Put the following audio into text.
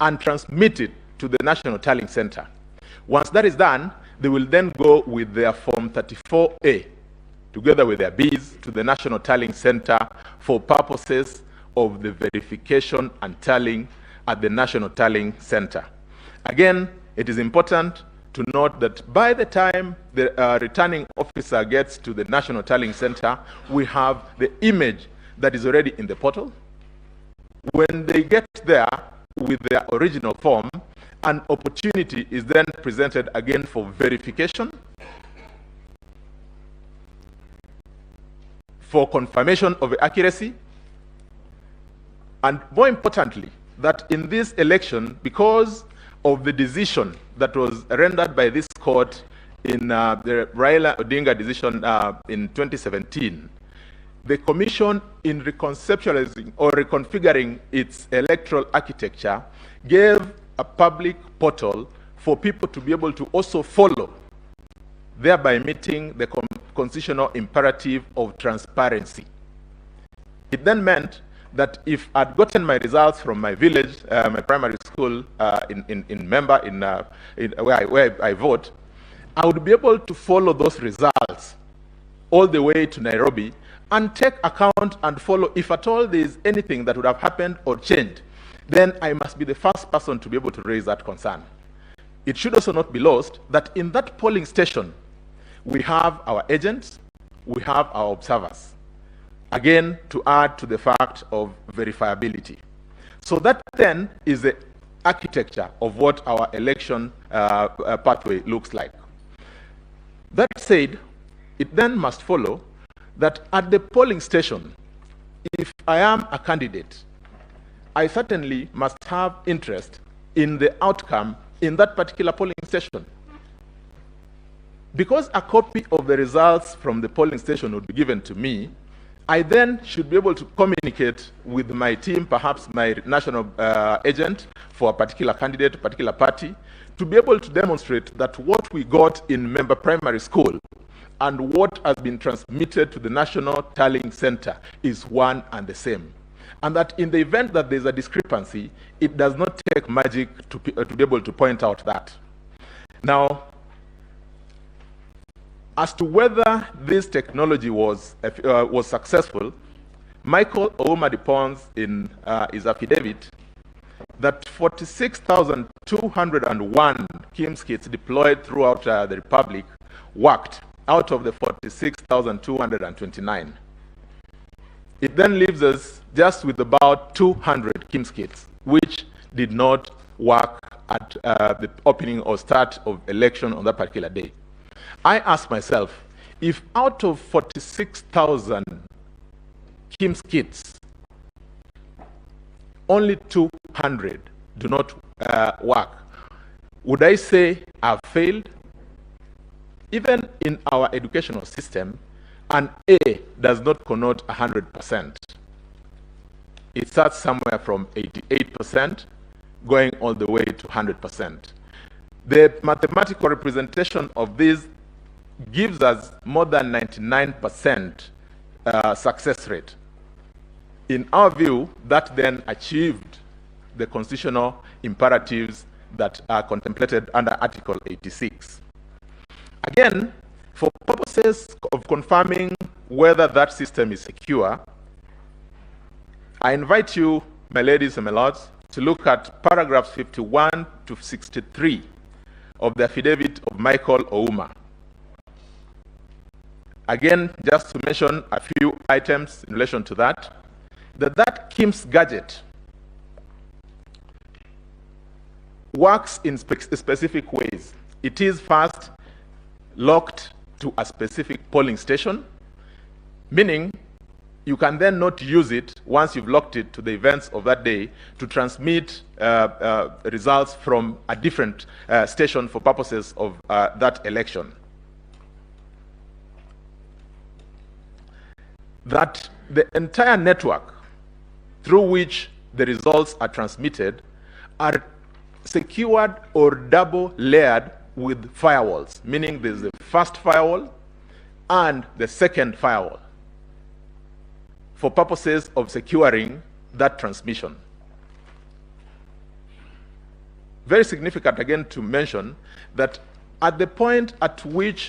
and transmit it to the National Tallying Center. Once that is done, they will then go with their Form 34A, together with their Bs, to the National Tallying Center for purposes of the verification and tallying at the National Tallying Center. Again, it is important to note that by the time the returning officer gets to the National Tallying Center, we have the image that is already in the portal. When they get there with their original form, an opportunity is then presented again for verification, for confirmation of accuracy, and more importantly, that in this election, because of the decision that was rendered by this court in the Raila Odinga decision in 2017, the Commission, in reconceptualizing or reconfiguring its electoral architecture, gave a public portal for people to be able to also follow, thereby meeting the constitutional imperative of transparency. It then meant that if I'd gotten my results from my village, my primary school where I vote, I would be able to follow those results all the way to Nairobi and take account and follow if at all there is anything that would have happened or changed. Then I must be the first person to be able to raise that concern. It should also not be lost that in that polling station, we have our agents, we have our observers. Again, to add to the fact of verifiability. So that then is the architecture of what our election pathway looks like. That said, it then must follow that at the polling station, if I am a candidate, I certainly must have interest in the outcome in that particular polling station. Because a copy of the results from the polling station would be given to me, I then should be able to communicate with my team, perhaps my national agent for a particular candidate, a particular party, to be able to demonstrate that what we got in member primary school and what has been transmitted to the National Tallying Center is one and the same. And that in the event that there's a discrepancy, it does not take magic to be able to point out that. Now, as to whether this technology was successful, Michael Ouma deposed in his affidavit that 46,201 KOOME kits deployed throughout the Republic worked out of the 46,229. It then leaves us just with about 200 KOOME kits, which did not work at the opening or start of election on that particular day. I ask myself, if out of 46,000 KOOME kits, only 200 do not work, would I say I've failed? Even in our educational system, an A does not connote 100%. It starts somewhere from 88%, going all the way to 100%. The mathematical representation of this gives us more than 99% success rate. In our view, that then achieved the constitutional imperatives that are contemplated under Article 86. Again, for purposes of confirming whether that system is secure, I invite you, my ladies and my lords, to look at paragraphs 51 to 63 of the affidavit of Michael Ouma. Again, just to mention a few items in relation to that, that KOOME gadget works in specific ways. It is first locked to a specific polling station, meaning you can then not use it once you've locked it to the events of that day to transmit results from a different station for purposes of that election. That the entire network through which the results are transmitted are secured or double layered with firewalls, meaning there's the first firewall and the second firewall for purposes of securing that transmission. very significant again to mention that at the point at which